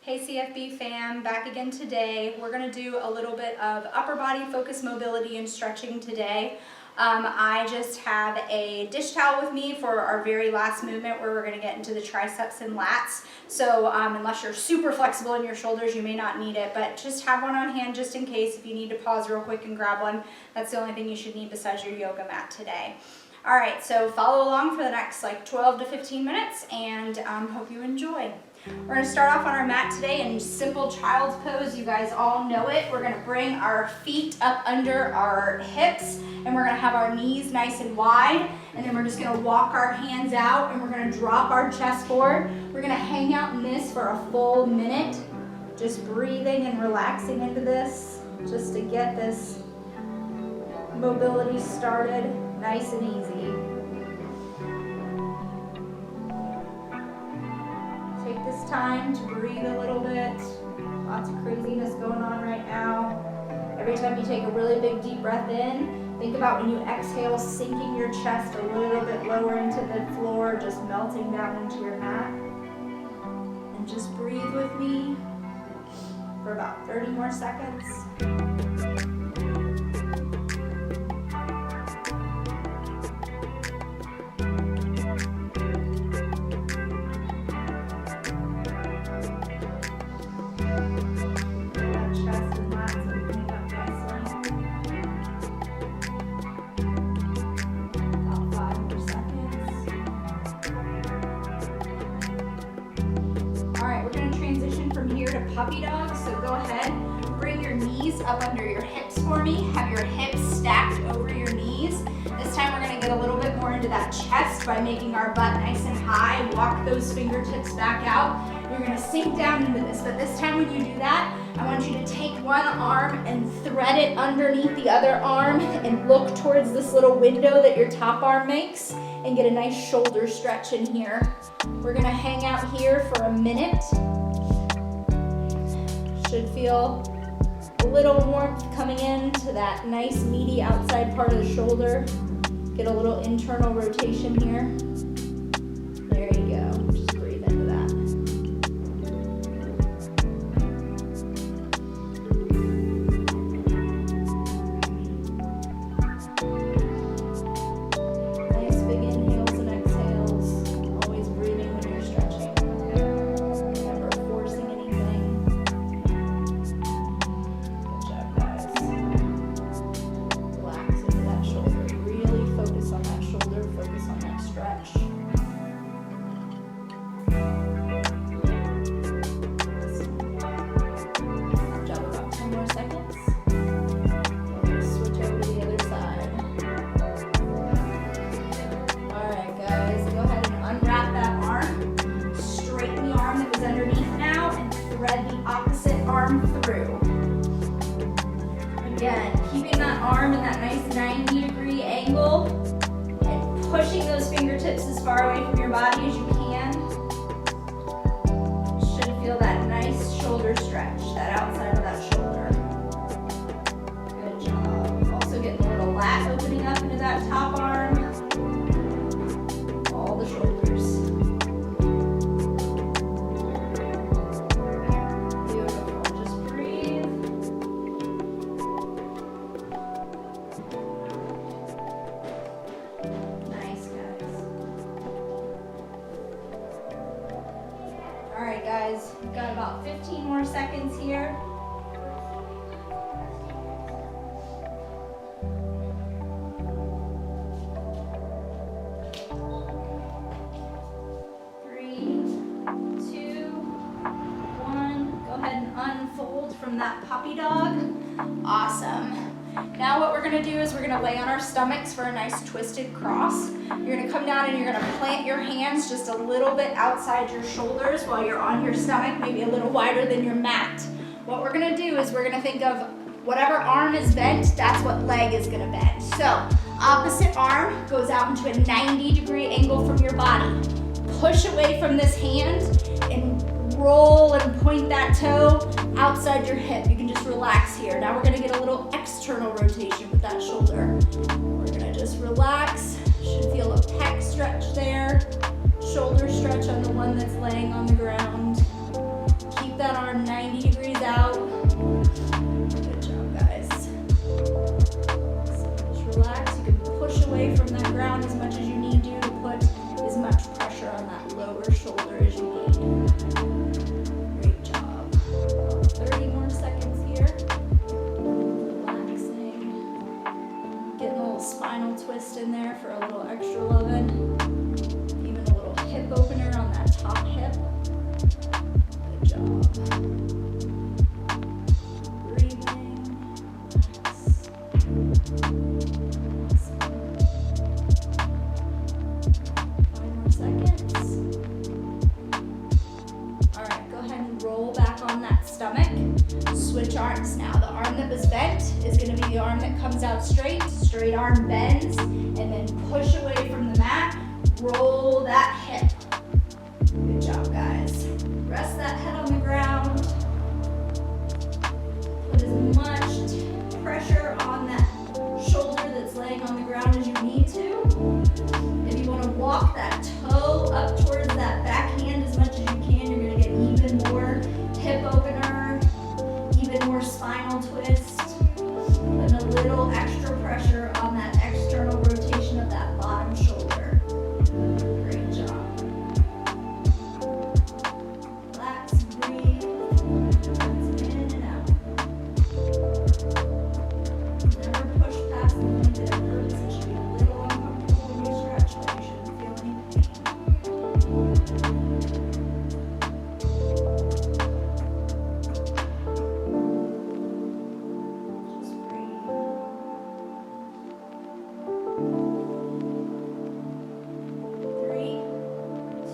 Hey CFB fam, back again today. We're going to do a little bit of upper body focus mobility and stretching today. I just have a dish towel with me for our very last movement where we're going to get into the triceps and lats. So unless you're super flexible in your shoulders, you may not need it, but just have one on hand just in case if you need to pause real quick and grab one. That's the only thing you should need besides your yoga mat today. All right, so follow along for the next like 12 to 15 minutes and hope you enjoy. We're going to start off on our mat today in simple child's pose. You guys all know it. We're going to bring our feet up under our hips and we're going to have our knees nice and wide, and then we're just going to walk our hands out and we're going to drop our chest forward. We're going to hang out in this for a full minute, just breathing and relaxing into this just to get this mobility started nice and easy. Take this time to breathe a little bit. Lots of craziness going on right now. Every time you take a really big deep breath in, think about when you exhale, sinking your chest a little bit lower into the floor, just melting down into your mat. And just breathe with me for about 30 more seconds. Puppy dog, so go ahead, bring your knees up under your hips for me, have your hips stacked over your knees. This time we're going to get a little bit more into that chest by making our butt nice and high, walk those fingertips back out. You're going to sink down into this, but this time when you do that, I want you to take one arm and thread it underneath the other arm and look towards this little window that your top arm makes and get a nice shoulder stretch in here. We're going to hang out here for a minute. Should feel a little warmth coming into that nice meaty outside part of the shoulder. Get a little internal rotation here. There you go. Just breathe into that. Nice big inhales and exhales. Always breathing when you're stretching. Never forcing anything. Again, keeping that arm in that nice 90-degree angle and pushing those fingertips as far away from your body as you can. Should feel that nice shoulder stretch, that outside of that shoulder. Good job. Also getting a little lat opening up into that top arm. All the shoulders. Alright guys, we've got about 15 more seconds here. Three, two, one. Go ahead and unfold from that puppy dog. Awesome. Now what we're going to do is we're going to lay on our stomachs for a nice twisted cross. You're going to come down and you're going to plant your hands just a little bit outside your shoulders while you're on your stomach, maybe a little wider than your mat. What we're going to do is we're going to think of whatever arm is bent, that's what leg is going to bend. So opposite arm goes out into a 90-degree angle from your body. Push away from this hand and roll and point that toe outside your hip. You can just relax here. Now we're going to get a little external rotation with that shoulder. We're going to just relax. Should feel a pec stretch there. Shoulder stretch on the one that's laying on the ground. Keep that arm arm 90 degrees out. Good job, guys. So just relax. You can push away from that ground as much as you need to put as much pressure on that lower shoulder as you need. Great job. 30 more seconds here. Relaxing. Getting a little spinal twist in there for a little extra loving. Even a little hip opener on that top hip. Good job. Breathing. Relax. Awesome. 5 more seconds. All right, go ahead and roll back on that stomach. Switch arms now. The arm that was bent is going to be the arm that comes out straight. Straight arm bends, and then push away from the mat. Roll that hip. Good job, guys. Rest that head on the ground. Put as much pressure on that shoulder that's laying on the ground as you need to. If you want to walk that toe up towards that backhand as much as you can, you're going to get even more hip opener, even more spinal twist, and a little extra pressure on that external rotation of that bottom shoulder. Great job. Relax, breathe. In and out. Never push past the point that it hurts. It should be a little uncomfortable when you stretch, but you shouldn't feel any pain. Just breathe. 3,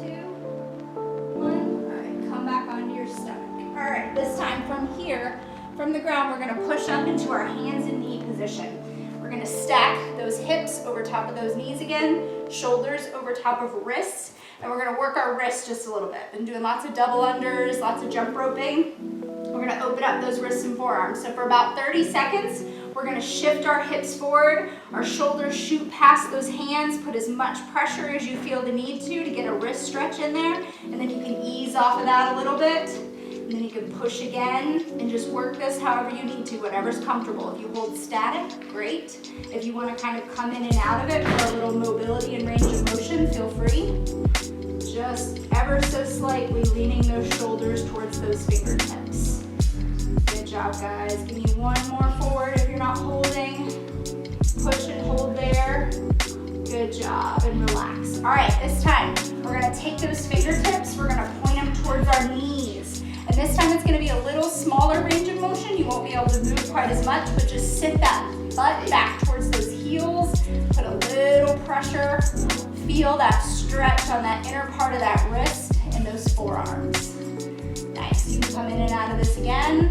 2, 1. All right, come back onto your stomach. All right, this time from here, from the ground, we're gonna push up into our hands and knee position. We're gonna stack those hips over top of those knees again, shoulders over top of wrists, and we're gonna work our wrists just a little bit. Been doing lots of double unders, lots of jump roping. We're gonna open up those wrists and forearms. So for about 30 seconds, we're gonna shift our hips forward, our shoulders shoot past those hands, put as much pressure as you feel the need to get a wrist stretch in there, and then you can ease off of that a little bit. And then you can push again and just work this however you need to, whatever's comfortable. If you hold static, great. If you want to kind of come in and out of it for a little mobility and range of motion, feel free. Just ever so slightly leaning those shoulders towards those fingertips. Good job, guys. Give me one more forward if you're not holding. Push and hold there. Good job, and relax. All right, this time, we're gonna take those fingertips, we're gonna point them towards our knees. And this time it's gonna be a little smaller range of motion. You won't be able to move quite as much, but just sit that butt back towards those heels. Put a little pressure. Feel that stretch on that inner part of that wrist and those forearms. Nice, you can come in and out of this again.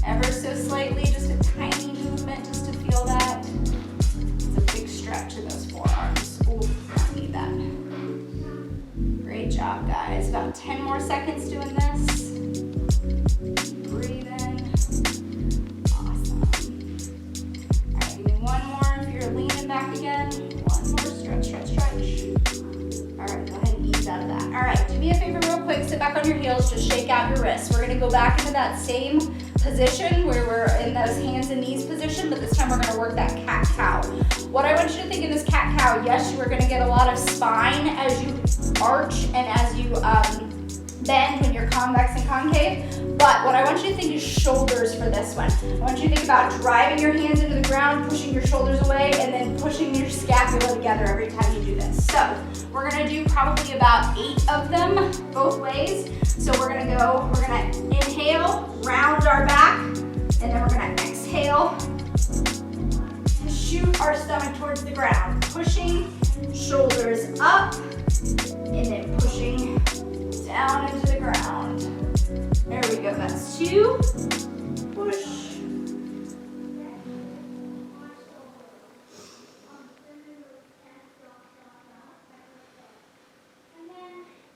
Ever so slightly, just a tiny movement just to feel that. It's a big stretch in those forearms. Ooh, don't need that. Great job, guys. About 10 more seconds doing this. Breathe in. Awesome. All right, give me one more if you're leaning back again. One more stretch, stretch, stretch. All right, go ahead and ease out of that. All right, do me a favor real quick. Sit back on your heels. Just shake out your wrists. We're going to go back into that same position where we're in those hands and knees position, but this time we're going to work that cat-cow. What I want you to think in this cat-cow, yes, you are going to get a lot of spine as you arch and as you bend when you're convex and concave, but what I want you to think is shoulders for this one. I want you to think about driving your hands into the ground, pushing your shoulders away, and then pushing your scapula together every time you do this. So we're going to do probably about 8 of them both ways. So we're going to inhale, round our back, and then we're going to exhale, shoot our stomach towards the ground, pushing shoulders up, and then pushing down into the ground. There we go, that's 2, push.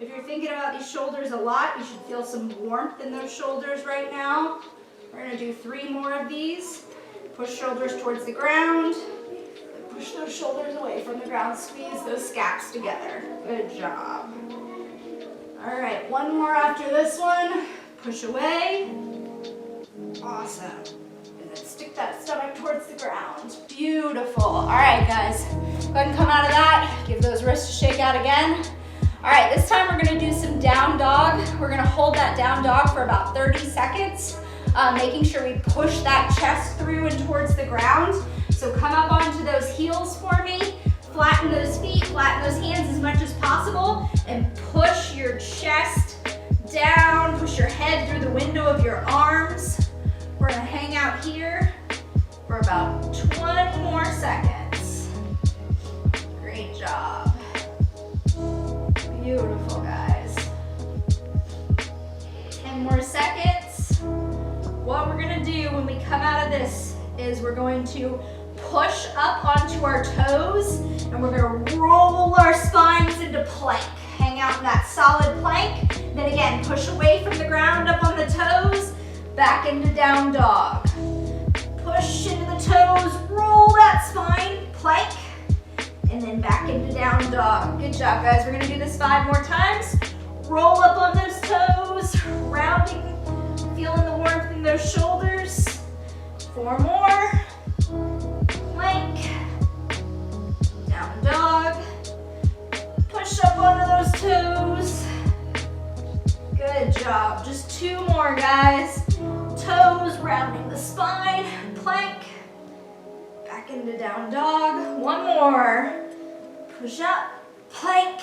If you're thinking about these shoulders a lot, you should feel some warmth in those shoulders right now. We're gonna do 3 more of these. Push shoulders towards the ground. Push those shoulders away from the ground. Squeeze those scaps together. Good job. All right, one more after this one. Push away. Awesome. And then stick that stomach towards the ground. Beautiful. All right, guys. Go ahead and come out of that. Give those wrists a shake out again. All right, this time we're gonna do some down dog. We're gonna hold that down dog for about 30 seconds, making sure we push that chest through and towards the ground. So come up onto those heels for me. Flatten those feet, flatten those hands as much as possible, and push your chest down, push your head through the window of your arms. We're gonna hang out here for about 20 more seconds. Great job. Beautiful, guys. 10 more seconds. What we're gonna do when we come out of this is we're going to push up onto our toes, and we're gonna roll our spines into plank. Hang out in that solid plank. Then again, push away from the ground, up on the toes, back into down dog. Push into the toes, roll that spine, plank, and then back into down dog. Good job, guys. We're gonna do this 5 more times. Roll up on those toes, rounding, feeling the warmth in those shoulders. 4 more. Plank, down dog, push up onto those toes. Good job, just 2 more, guys. Toes, rounding the spine, plank, back into down dog. 1 more, push up, plank,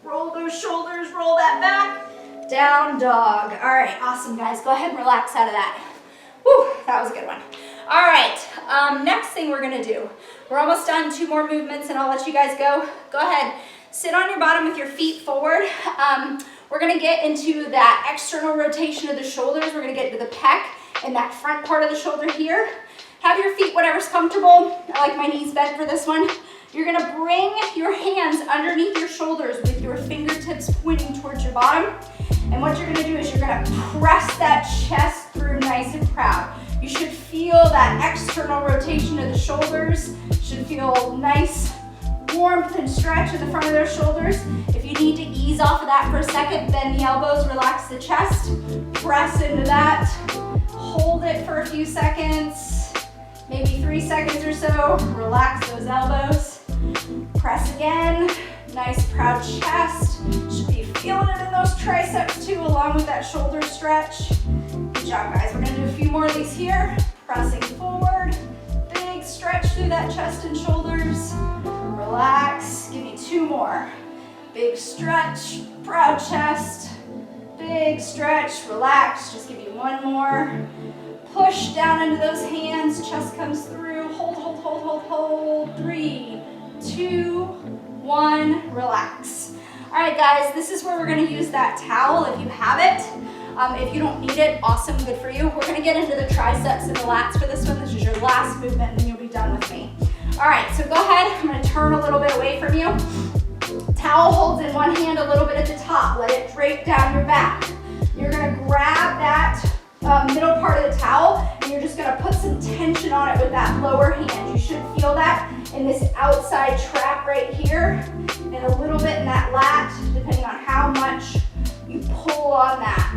roll those shoulders, roll that back, down dog. All right, awesome, guys, go ahead and relax out of that. Whew, that was a good one. All right, next thing we're gonna do, we're almost done, 2 more movements and I'll let you guys go. Go ahead, sit on your bottom with your feet forward. We're gonna get into that external rotation of the shoulders. We're gonna get into the pec and that front part of the shoulder here. Have your feet whatever's comfortable. I like my knees bent for this one. You're gonna bring your hands underneath your shoulders with your fingertips pointing towards your bottom. And what you're gonna do is you're gonna press that chest through nice and proud. You should feel that external rotation of the shoulders. Should feel nice warmth and stretch in the front of their shoulders. If you need to ease off of that for a second, bend the elbows, relax the chest, press into that. Hold it for a few seconds, maybe 3 seconds or so. Relax those elbows. Press again. Nice proud chest. Should be feeling it in those triceps too, along with that shoulder stretch. Good job, guys. We're gonna do a few more of these here. Pressing forward. Big stretch through that chest and shoulders. Relax. Give me 2 more. Big stretch, proud chest. Big stretch, relax. Just give you 1 more. Push down into those hands. Chest comes through. Hold, hold, hold, hold, hold. 3, 2, 1. Relax. All right, guys, this is where we're gonna use that towel if you have it. If you don't need it, awesome, good for you. We're gonna get into the triceps and the lats for this one. This is your last movement, and then you'll be done with me. All right, so go ahead. I'm gonna turn a little bit away from you. Towel holds in one hand a little bit at the top. Let it drape down your back. You're gonna grab that middle part of the towel, and you're just gonna put some tension on it with that lower hand. You should feel that in this outside trap right here, and a little bit in that lat, depending on how much you pull on that.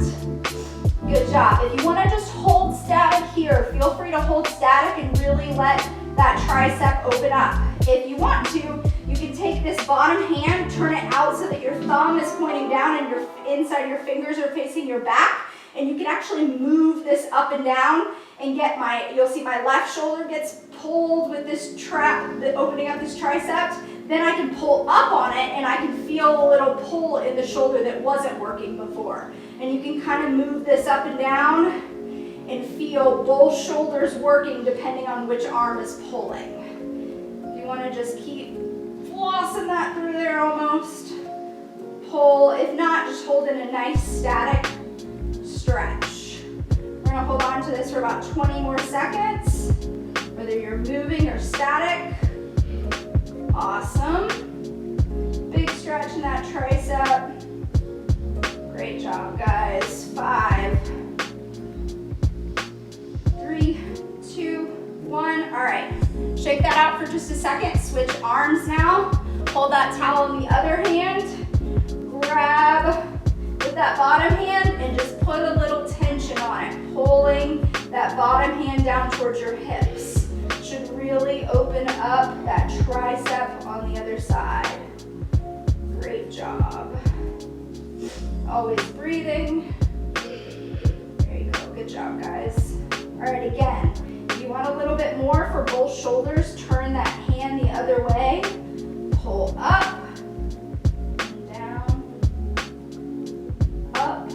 Good job. If you wanna just hold static here, feel free to hold static and really let that tricep open up. If you want to, you can take this bottom hand, turn it out so that your thumb is pointing down and your inside your fingers are facing your back, and you can actually move this up and down and get you'll see my left shoulder gets pulled with this trap, opening up this triceps. Then I can pull up on it and I can feel a little pull in the shoulder that wasn't working before. And you can kind of move this up and down and feel both shoulders working depending on which arm is pulling. If you want to just keep flossing that through there almost, pull. If not, just hold in a nice static stretch. We're going to hold on to this for about 20 more seconds, whether you're moving or static. Awesome. Big stretch in that tricep. Great job, guys. 5, 3, 2, 1. All right. Shake that out for just a second. Switch arms now. Hold that towel in the other hand. Grab with that bottom hand and just put a little that bottom hand down towards your hips. Should really open up that tricep on the other side. Great job. Always breathing. There you go, good job guys. All right, again, if you want a little bit more for both shoulders, turn that hand the other way. Pull up, down, up.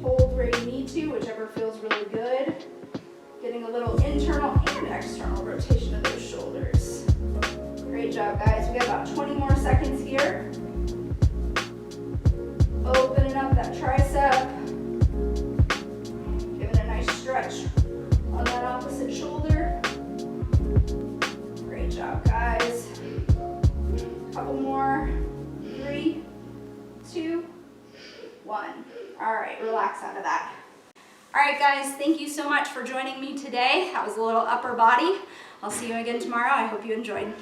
Hold where you need to, whichever feels really good. Getting a little internal and external rotation of those shoulders. Great job, guys. We got about 20 more seconds here. Opening up that tricep. Giving a nice stretch on that opposite shoulder. Great job, guys. Couple more. 3, 2, 1. All right, relax out of that. All right, guys, thank you so much for joining me today. That was a little upper body. I'll see you again tomorrow. I hope you enjoyed.